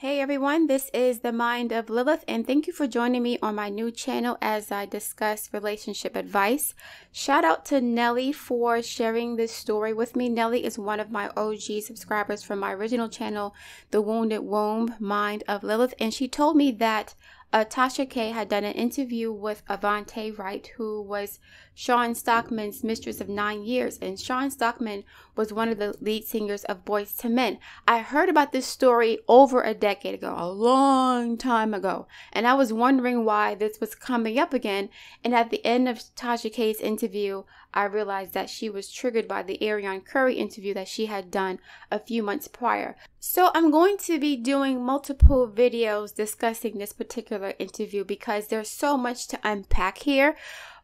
Hey everyone, this is the Mind of Lilith, and thank you for joining me on my new channel as I discuss relationship advice. Shout out to Nelly for sharing this story with me. Nelly is one of my OG subscribers from my original channel, The Wounded Womb, Mind of Lilith, and she told me that TashaK had done an interview with Avonte Wright, who was Sean Stockman's mistress of 9 years, and Sean Stockman was one of the lead singers of Boyz II Men. I heard about this story over a decade ago, a long time ago, and I was wondering why this was coming up again, and at the end of TashaK's interview, I realized that she was triggered by the Ariane Curry interview that she had done a few months prior. So I'm going to be doing multiple videos discussing this particular interview because there's so much to unpack here.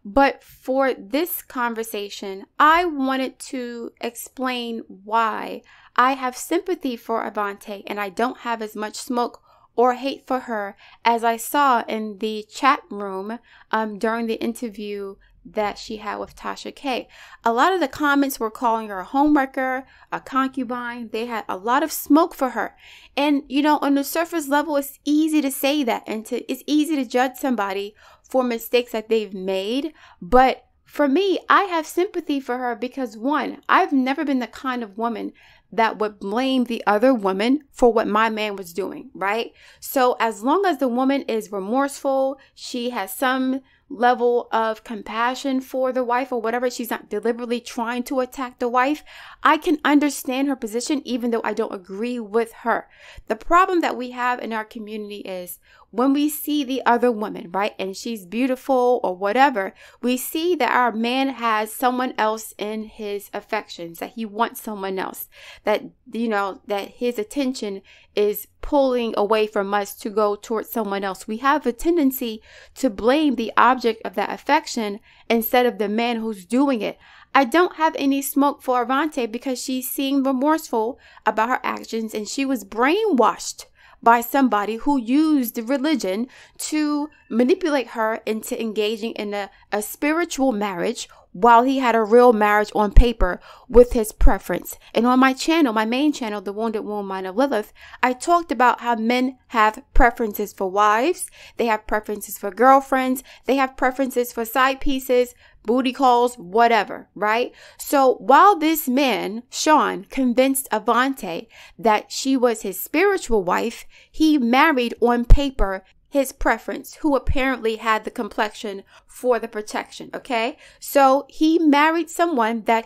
But for this conversation, I wanted to explain why I have sympathy for Avonte and I don't have as much smoke or hate for her as I saw in the chat room during the interview that she had with TashaK. A lot of the comments were calling her a homewrecker, a concubine. They had a lot of smoke for her. And, you know, on the surface level, it's easy to say that and it's easy to judge somebody for mistakes that they've made. But for me, I have sympathy for her because, one, I've never been the kind of woman that would blame the other woman for what my man was doing, right? So as long as the woman is remorseful, she has some level of compassion for the wife or whatever, she's not deliberately trying to attack the wife, I can understand her position even though I don't agree with her. The problem that we have in our community is when we see the other woman, right, and she's beautiful or whatever, we see that our man has someone else in his affections, that he wants someone else, that, you know, that his attention is pulling away from us to go towards someone else. We have a tendency to blame the object of that affection instead of the man who's doing it. I don't have any smoke for Avonte because she seemed remorseful about her actions and she was brainwashed by somebody who used religion to manipulate her into engaging in a spiritual marriage while he had a real marriage on paper with his preference. And on my channel, my main channel, The Wounded Womb, Mind of Lilith, I talked about how men have preferences for wives, they have preferences for girlfriends, they have preferences for side pieces, booty calls, whatever, right? So while this man, Sean, convinced Avonte that she was his spiritual wife, he married on paper his preference, who apparently had the complexion for the protection, okay? So he married someone that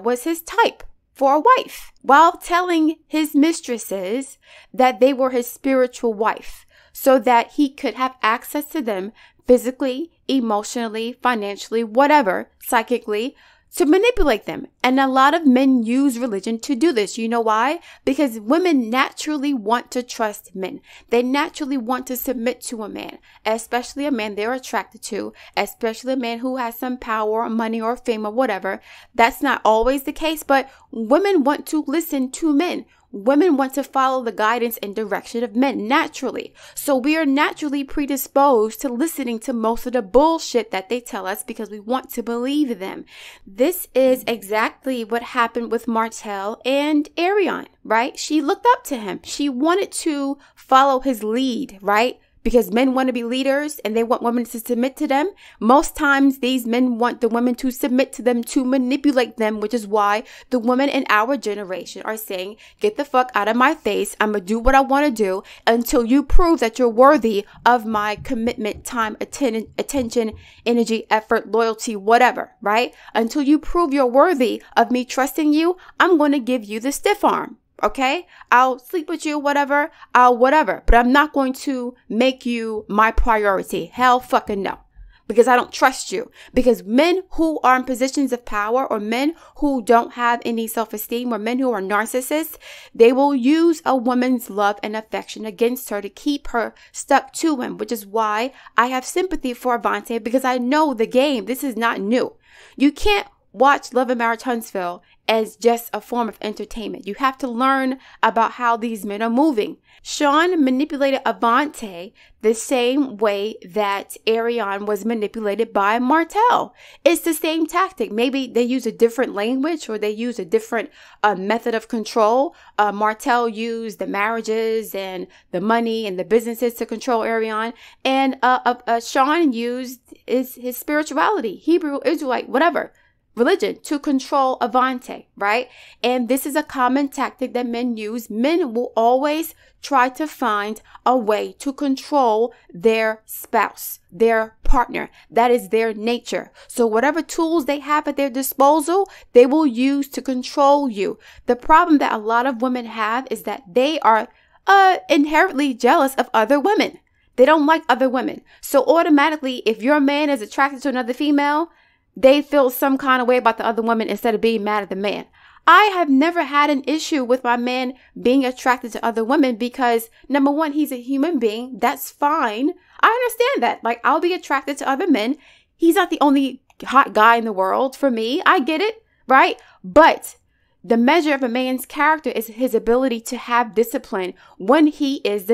was his type for a wife while telling his mistresses that they were his spiritual wife so that he could have access to them physically, emotionally, financially, whatever, psychically, to manipulate them. And a lot of men use religion to do this. You know why? Because women naturally want to trust men. They naturally want to submit to a man, especially a man they're attracted to, especially a man who has some power or money or fame or whatever. That's not always the case, but women want to listen to men. Women want to follow the guidance and direction of men naturally. So we are naturally predisposed to listening to most of the bullshit that they tell us because we want to believe them. This is exactly what happened with Martell and Ariane, right? She looked up to him. She wanted to follow his lead, right? Because men want to be leaders and they want women to submit to them. Most times these men want the women to submit to them to manipulate them, which is why the women in our generation are saying, get the fuck out of my face. I'm going to do what I want to do until you prove that you're worthy of my commitment, time, attention, energy, effort, loyalty, whatever, right? Until you prove you're worthy of me trusting you, I'm going to give you the stiff arm. Okay, I'll sleep with you, whatever, but I'm not going to make you my priority. Hell fucking no, because I don't trust you. Because men who are in positions of power or men who don't have any self-esteem or men who are narcissists, they will use a woman's love and affection against her to keep her stuck to him, which is why I have sympathy for Avonte because I know the game. This is not new. You can't watch Love and Marriage Huntsville as just a form of entertainment. You have to learn about how these men are moving. Sean manipulated Avonte the same way that Ariane was manipulated by Martell. It's the same tactic. Maybe they use a different language or they use a different method of control. Martell used the marriages and the money and the businesses to control Ariane. And Sean used his spirituality, Hebrew, Israelite, whatever, religion to control Avonte, right? And this is a common tactic that men use. Men will always try to find a way to control their spouse, their partner. That is their nature. So whatever tools they have at their disposal, they will use to control you. The problem that a lot of women have is that they are inherently jealous of other women. They don't like other women. So automatically, if your man is attracted to another female, they feel some kind of way about the other woman instead of being mad at the man. I have never had an issue with my man being attracted to other women because, number one, he's a human being. That's fine. I understand that. Like, I'll be attracted to other men. He's not the only hot guy in the world for me. I get it, right? But the measure of a man's character is his ability to have discipline when he is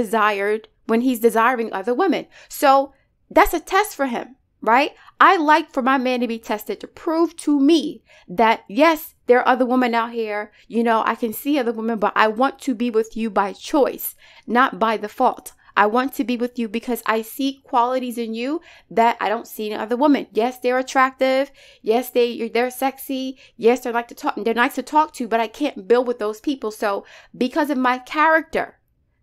when he's desiring other women. So that's a test for him, right? I like for my man to be tested to prove to me that, yes, there are other women out here. You know, I can see other women, but I want to be with you by choice, not by default. I want to be with you because I see qualities in you that I don't see in other women. Yes, they're attractive. Yes, they're sexy. Yes, they're nice to talk to, but I can't build with those people. So because of my character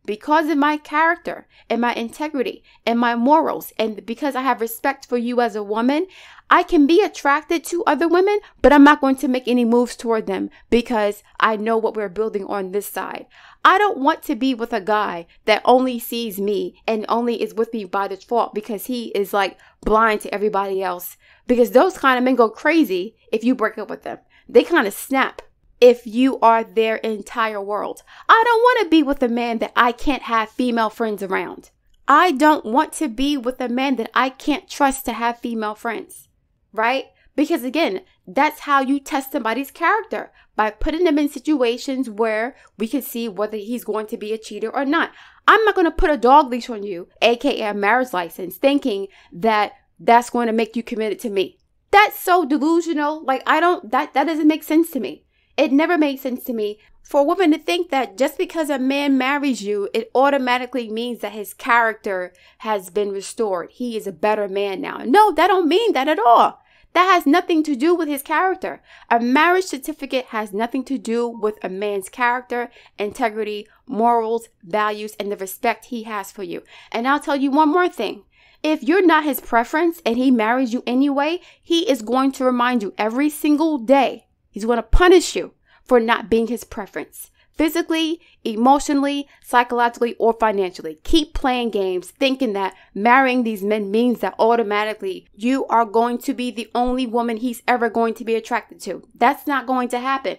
and my integrity and my morals, and because I have respect for you as a woman, I can be attracted to other women, but I'm not going to make any moves toward them because I know what we're building on this side. I don't want to be with a guy that only sees me and only is with me by default because he is like blind to everybody else. Because those kind of men go crazy if you break up with them. They kind of snap if you are their entire world. I don't want to be with a man that I can't have female friends around. I don't want to be with a man that I can't trust to have female friends, right? Because again, that's how you test somebody's character, by putting them in situations where we can see whether he's going to be a cheater or not. I'm not going to put a dog leash on you, aka a marriage license, thinking that that's going to make you committed to me. That's so delusional. Like, that doesn't make sense to me. It never made sense to me for a woman to think that just because a man marries you, it automatically means that his character has been restored. He is a better man now. No, that don't mean that at all. That has nothing to do with his character. A marriage certificate has nothing to do with a man's character, integrity, morals, values, and the respect he has for you. And I'll tell you one more thing. If you're not his preference and he marries you anyway, he is going to remind you every single day. He's going to punish you for not being his preference. Physically, emotionally, psychologically, or financially. Keep playing games thinking that marrying these men means that automatically you are going to be the only woman he's ever going to be attracted to. That's not going to happen.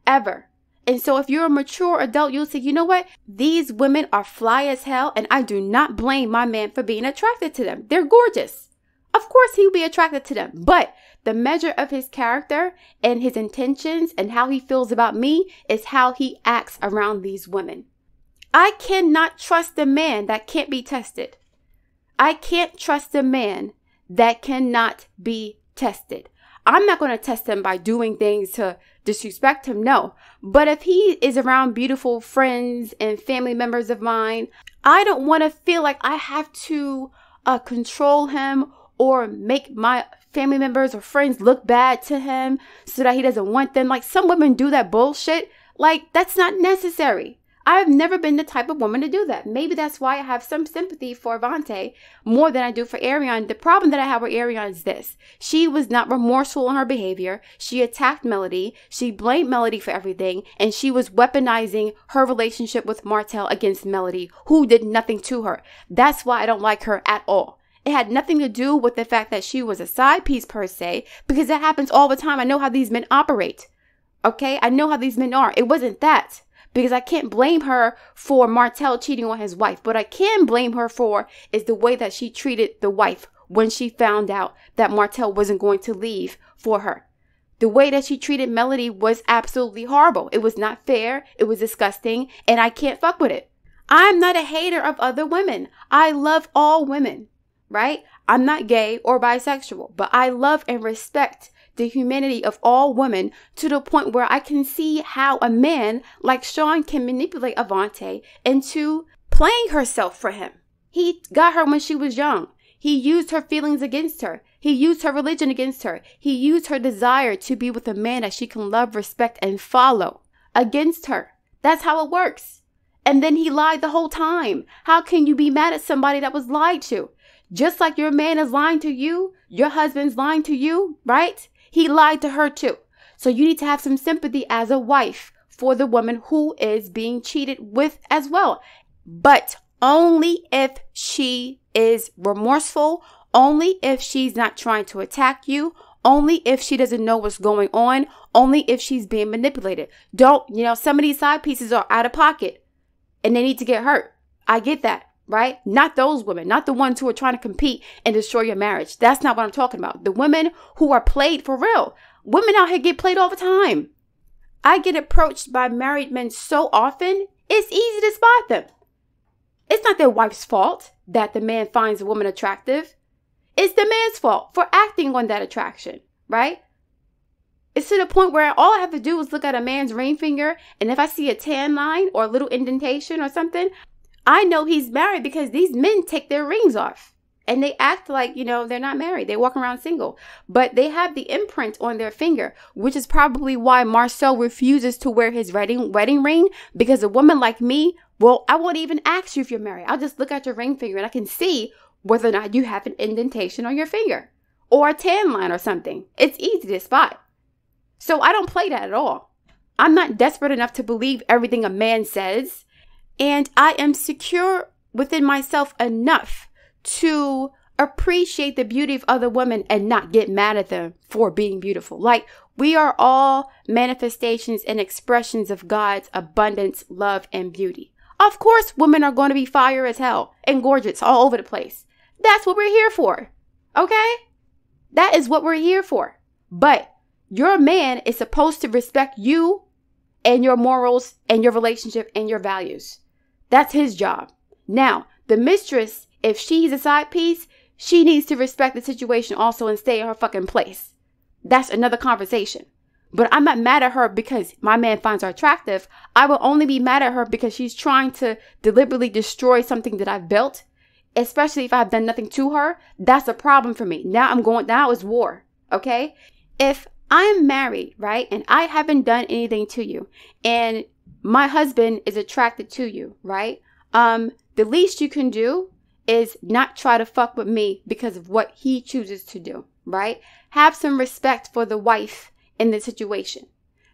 Ever. And so if you're a mature adult, you'll say, you know what? These women are fly as hell, and I do not blame my man for being attracted to them. They're gorgeous. Of course he'll be attracted to them, but the measure of his character and his intentions and how he feels about me is how he acts around these women. I cannot trust a man that can't be tested. I can't trust a man that cannot be tested. I'm not going to test him by doing things to disrespect him, no. But if he is around beautiful friends and family members of mine, I don't want to feel like I have to control him or make my family members or friends look bad to him so that he doesn't want them. Like, some women do that bullshit. Like, that's not necessary. I've never been the type of woman to do that. Maybe that's why I have some sympathy for Avonte more than I do for Ariane. The problem that I have with Ariane is this. She was not remorseful in her behavior. She attacked Melody. She blamed Melody for everything. And she was weaponizing her relationship with Martell against Melody, who did nothing to her. That's why I don't like her at all. It had nothing to do with the fact that she was a side piece per se, because that happens all the time. I know how these men operate. Okay? I know how these men are. It wasn't that. Because I can't blame her for Martell cheating on his wife. What I can blame her for is the way that she treated the wife when she found out that Martell wasn't going to leave for her. The way that she treated Melody was absolutely horrible. It was not fair. It was disgusting. And I can't fuck with it. I'm not a hater of other women. I love all women, right? I'm not gay or bisexual, but I love and respect the humanity of all women to the point where I can see how a man like Sean can manipulate Avonte into playing herself for him. He got her when she was young. He used her feelings against her. He used her religion against her. He used her desire to be with a man that she can love, respect, and follow against her. That's how it works. And then he lied the whole time. How can you be mad at somebody that was lied to? Just like your man is lying to you, your husband's lying to you, right? He lied to her too. So you need to have some sympathy as a wife for the woman who is being cheated with as well. But only if she is remorseful, only if she's not trying to attack you, only if she doesn't know what's going on, only if she's being manipulated. Don't, some of these side pieces are out of pocket and they need to get hurt. I get that, right? Not those women, not the ones who are trying to compete and destroy your marriage. That's not what I'm talking about. The women who are played for real. Women out here get played all the time. I get approached by married men so often, it's easy to spot them. It's not their wife's fault that the man finds a woman attractive. It's the man's fault for acting on that attraction, right? It's to the point where all I have to do is look at a man's ring finger, and if I see a tan line or a little indentation or something, I know he's married because these men take their rings off and they act like, they're not married. They walk around single, but they have the imprint on their finger, which is probably why Marcel refuses to wear his wedding ring, because a woman like me, well, I won't even ask you if you're married. I'll just look at your ring finger and I can see whether or not you have an indentation on your finger or a tan line or something. It's easy to spot. So I don't play that at all. I'm not desperate enough to believe everything a man says. And I am secure within myself enough to appreciate the beauty of other women and not get mad at them for being beautiful. Like, we are all manifestations and expressions of God's abundance, love, and beauty. Of course, women are going to be fire as hell and gorgeous all over the place. That's what we're here for. Okay? That is what we're here for. But your man is supposed to respect you and your morals and your relationship and your values. That's his job. Now, the mistress, if she's a side piece, she needs to respect the situation also and stay in her fucking place. That's another conversation. But I'm not mad at her because my man finds her attractive. I will only be mad at her because she's trying to deliberately destroy something that I've built, especially if I've done nothing to her. That's a problem for me. Now it's war. Okay? If I am married, right, and I haven't done anything to you, and my husband is attracted to you, right? The least you can do is not try to fuck with me because of what he chooses to do, right? Have some respect for the wife in the situation.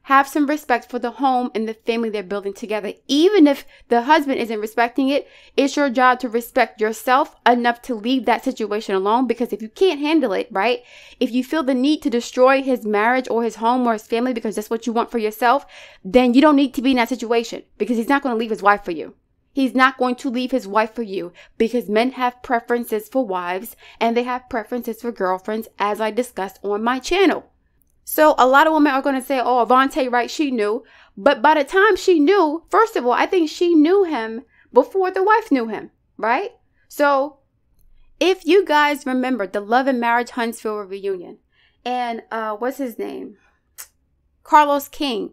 Have some respect for the home and the family they're building together. Even if the husband isn't respecting it, it's your job to respect yourself enough to leave that situation alone. Because if you can't handle it, right? If you feel the need to destroy his marriage or his home or his family because that's what you want for yourself, then you don't need to be in that situation, because he's not going to leave his wife for you. He's not going to leave his wife for you, because men have preferences for wives and they have preferences for girlfriends, as I discussed on my channel. So a lot of women are going to say, oh, Avonte Wright, she knew. But by the time she knew, first of all, I think she knew him before the wife knew him, right? So if you guys remember the Love and Marriage Huntsville reunion, and what's his name? Carlos King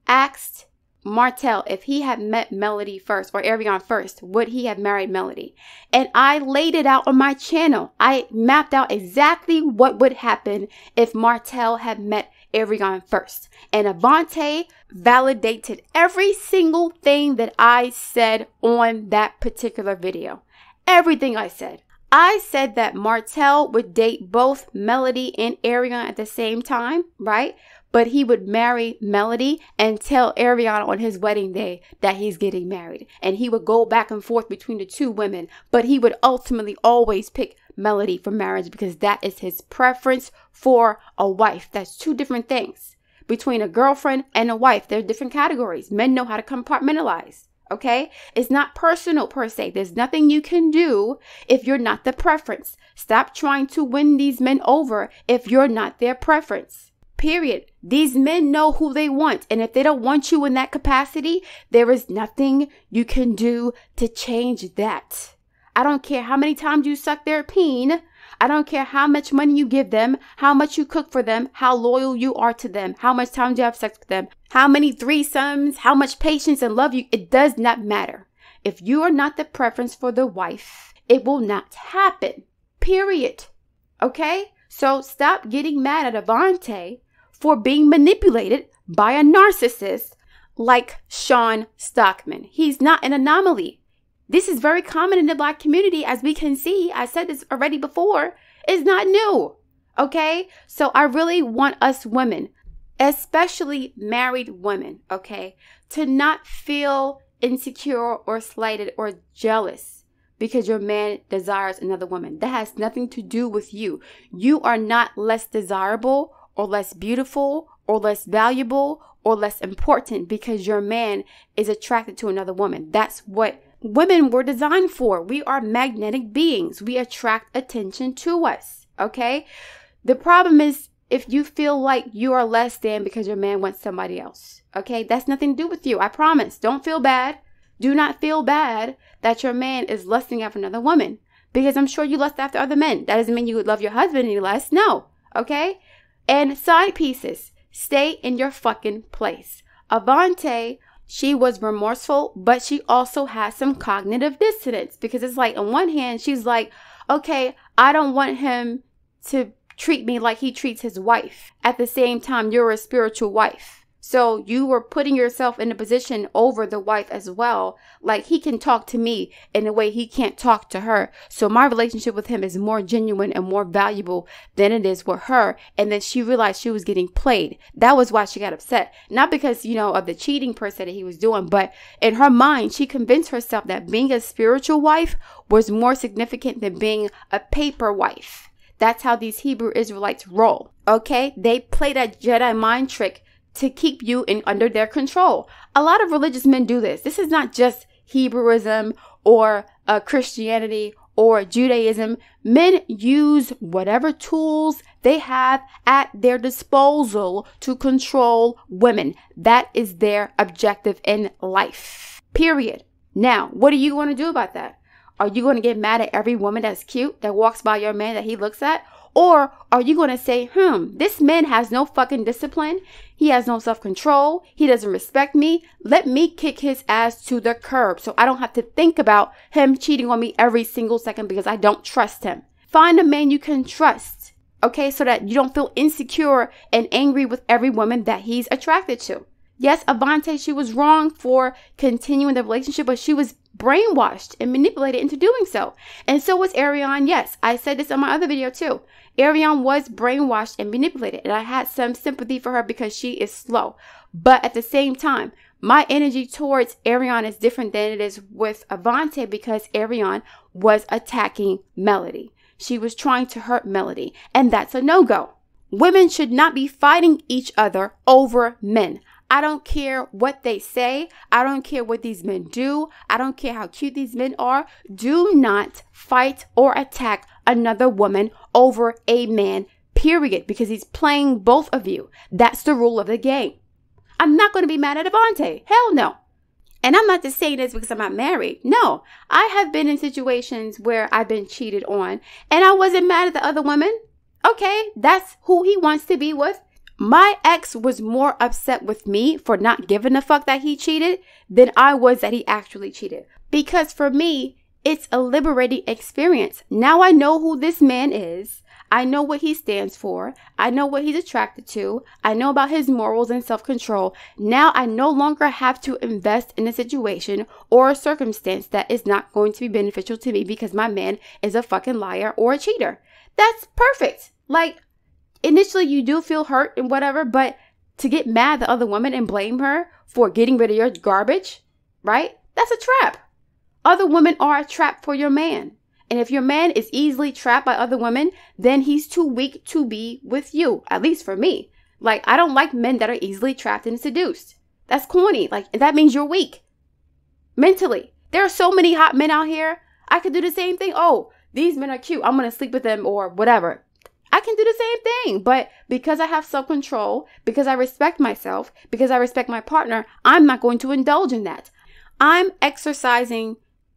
asked Martell if he had met Melody first, or Ariane first, would he have married Melody? And I laid it out on my channel. I mapped out exactly what would happen if Martell had met Ariane first. And Avonte validated every single thing that I said on that particular video. Everything I said. I said that Martell would date both Melody and Ariane at the same time, right? But he would marry Melody and tell Ariane on his wedding day that he's getting married. And he would go back and forth between the two women. But he would ultimately always pick Melody for marriage, because that is his preference for a wife. That's two different things. Between a girlfriend and a wife, they're different categories. Men know how to compartmentalize. Okay? It's not personal per se. There's nothing you can do if you're not the preference. Stop trying to win these men over if you're not their preference. Period. These men know who they want. And if they don't want you in that capacity, there is nothing you can do to change that. I don't care how many times you suck their peen. I don't care how much money you give them, how much you cook for them, how loyal you are to them, how much time you have sex with them, how many threesomes, how much patience and love you. It does not matter. If you are not the preference for the wife, it will not happen. Period. Okay? So stop getting mad at Avonte for being manipulated by a narcissist like Sean Stockman. He's not an anomaly. This is very common in the Black community, as we can see. I said this already before. It's not new. Okay? So I really want us women, especially married women, okay, to not feel insecure or slighted or jealous because your man desires another woman. That has nothing to do with you. You are not less desirable or less beautiful or less valuable or less important because your man is attracted to another woman. That's what women were designed for. We are magnetic beings. We attract attention to us. Okay? The problem is if you feel like you are less than because your man wants somebody else. Okay? That's nothing to do with you. I promise. Don't feel bad. Do not feel bad that your man is lusting after another woman. Because I'm sure you lust after other men. That doesn't mean you would love your husband any less. No. Okay? And side pieces. Stay in your fucking place. Avonte, she was remorseful, but she also has some cognitive dissonance. Because it's like, on one hand, she's like, okay, I don't want him to treat me like he treats his wife. At the same time, you're a spiritual wife. So you were putting yourself in a position over the wife as well. Like, he can talk to me in a way he can't talk to her. So my relationship with him is more genuine and more valuable than it is with her. And then she realized she was getting played. That was why she got upset. Not because, of the cheating per se that he was doing, but in her mind, she convinced herself that being a spiritual wife was more significant than being a paper wife. That's how these Hebrew Israelites roll. Okay? They play that Jedi mind trick to keep you under their control. A lot of religious men do this. This is not just Hebrewism or Christianity or Judaism. Men use whatever tools they have at their disposal to control women. That is their objective in life. Period. Now, what are you going to do about that? Are you going to get mad at every woman that's cute that walks by your man that he looks at? Or are you going to say, this man has no fucking discipline. He has no self-control. He doesn't respect me. Let me kick his ass to the curb so I don't have to think about him cheating on me every single second because I don't trust him. Find a man you can trust, okay, so that you don't feel insecure and angry with every woman that he's attracted to. Yes, Avonte, she was wrong for continuing the relationship, but she was brainwashed and manipulated into doing so. And so was Ariane. Yes, I said this on my other video too. Ariane was brainwashed and manipulated, and I had some sympathy for her because she is slow. But at the same time, my energy towards Ariane is different than it is with Avonte because Ariane was attacking Melody. She was trying to hurt Melody, and that's a no-go. Women should not be fighting each other over men. I don't care what they say. I don't care what these men do. I don't care how cute these men are. Do not fight or attack another woman over a man, period, because he's playing both of you. That's the rule of the game. I'm not going to be mad at Avonte. Hell no. And I'm not just saying this because I'm not married. No, I have been in situations where I've been cheated on and I wasn't mad at the other woman. Okay, that's who he wants to be with. My ex was more upset with me for not giving a fuck that he cheated than I was that he actually cheated. Because for me, it's a liberating experience. Now I know who this man is. I know what he stands for. I know what he's attracted to. I know about his morals and self-control. Now I no longer have to invest in a situation or a circumstance that is not going to be beneficial to me because my man is a fucking liar or a cheater. That's perfect. Like, initially you do feel hurt and whatever, but to get mad at the other woman and blame her for getting rid of your garbage, right? That's a trap. Other women are a trap for your man. And if your man is easily trapped by other women, then he's too weak to be with you, at least for me. Like, I don't like men that are easily trapped and seduced. That's corny. Like, that means you're weak mentally. There are so many hot men out here. I could do the same thing. Oh, these men are cute. I'm going to sleep with them or whatever. I can do the same thing. But because I have self-control, because I respect myself, because I respect my partner, I'm not going to indulge in that. I'm exercising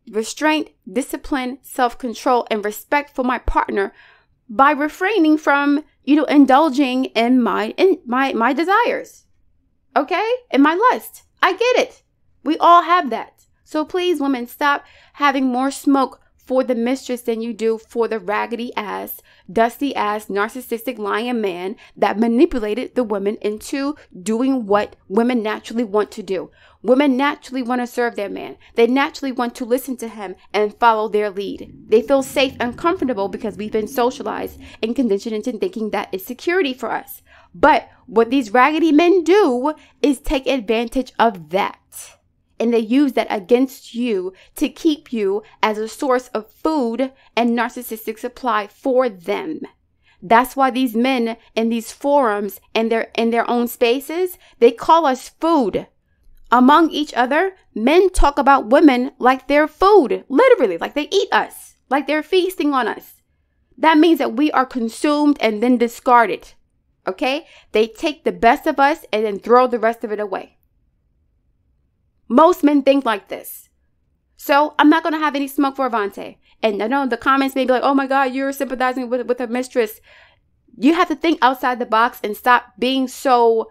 restraint, discipline, self-control, and respect for my partner by refraining from, indulging in my desires. Okay? In my lust. I get it. We all have that. So please, women, stop having more smoke for the mistress than you do for the raggedy ass, dusty ass, narcissistic lying man that manipulated the women into doing what women naturally want to do. Women naturally want to serve their man. They naturally want to listen to him and follow their lead. They feel safe and comfortable because we've been socialized and conditioned into thinking that is security for us. But what these raggedy men do is take advantage of that. And they use that against you to keep you as a source of food and narcissistic supply for them. That's why these men in these forums and in their own spaces, they call us food. Among each other, men talk about women like they're food, literally, like they eat us, like they're feasting on us. That means that we are consumed and then discarded. Okay? They take the best of us and then throw the rest of it away. Most men think like this. So I'm not going to have any smoke for Avonte. And I know the comments may be like, oh my God, you're sympathizing with a mistress. You have to think outside the box and stop being so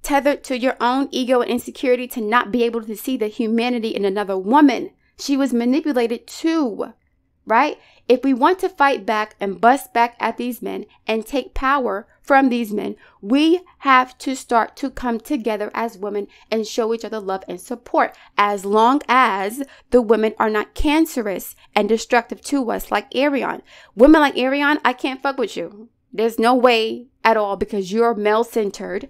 tethered to your own ego and insecurity to not be able to see the humanity in another woman. She was manipulated too, right? If we want to fight back and bust back at these men and take power from these men, we have to start to come together as women and show each other love and support, as long as the women are not cancerous and destructive to us like Arion. Women like Arion, I can't fuck with you. There's no way at all, because you're male-centered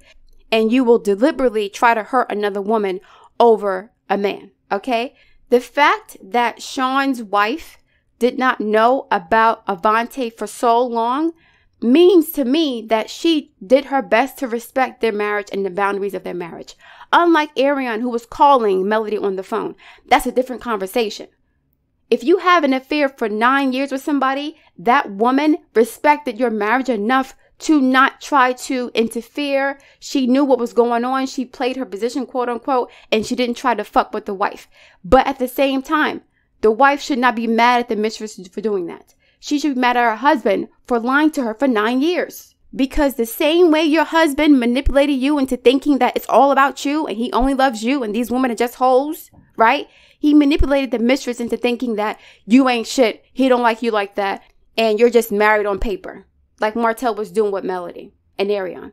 and you will deliberately try to hurt another woman over a man, okay? The fact that Sean's wife did not know about Avonte for so long means to me that she did her best to respect their marriage and the boundaries of their marriage. Unlike Arion, who was calling Melody on the phone. That's a different conversation. If you have an affair for 9 years with somebody, that woman respected your marriage enough to not try to interfere. She knew what was going on. She played her position, quote unquote, and she didn't try to fuck with the wife. But at the same time, the wife should not be mad at the mistress for doing that. She should be mad at her husband for lying to her for 9 years. Because the same way your husband manipulated you into thinking that it's all about you and he only loves you and these women are just hoes, right? He manipulated the mistress into thinking that you ain't shit, he don't like you like that, and you're just married on paper. Like Martell was doing with Melody and Arion.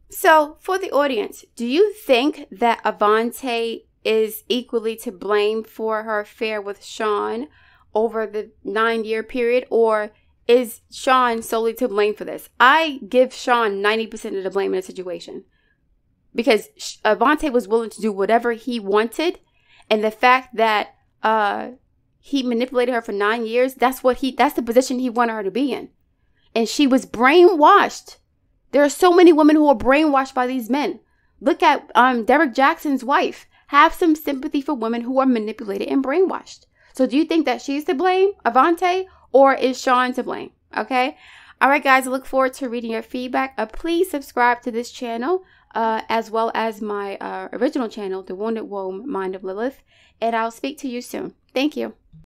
So, for the audience, do you think that Avonte is equally to blame for her affair with Sean over the 9-year period, or is Sean solely to blame for this? I give Sean 90% of the blame in the situation, because Avonte was willing to do whatever he wanted, and the fact that he manipulated her for 9 years, that's the position he wanted her to be in. And she was brainwashed. There are so many women who are brainwashed by these men. Look at Derek Jackson's wife. Have some sympathy for women who are manipulated and brainwashed. So do you think that she's to blame, Avonte, or is Sean to blame? Okay. All right, guys. I look forward to reading your feedback. Please subscribe to this channel, as well as my original channel, The Wounded Womb, Mind of Lilith. And I'll speak to you soon. Thank you.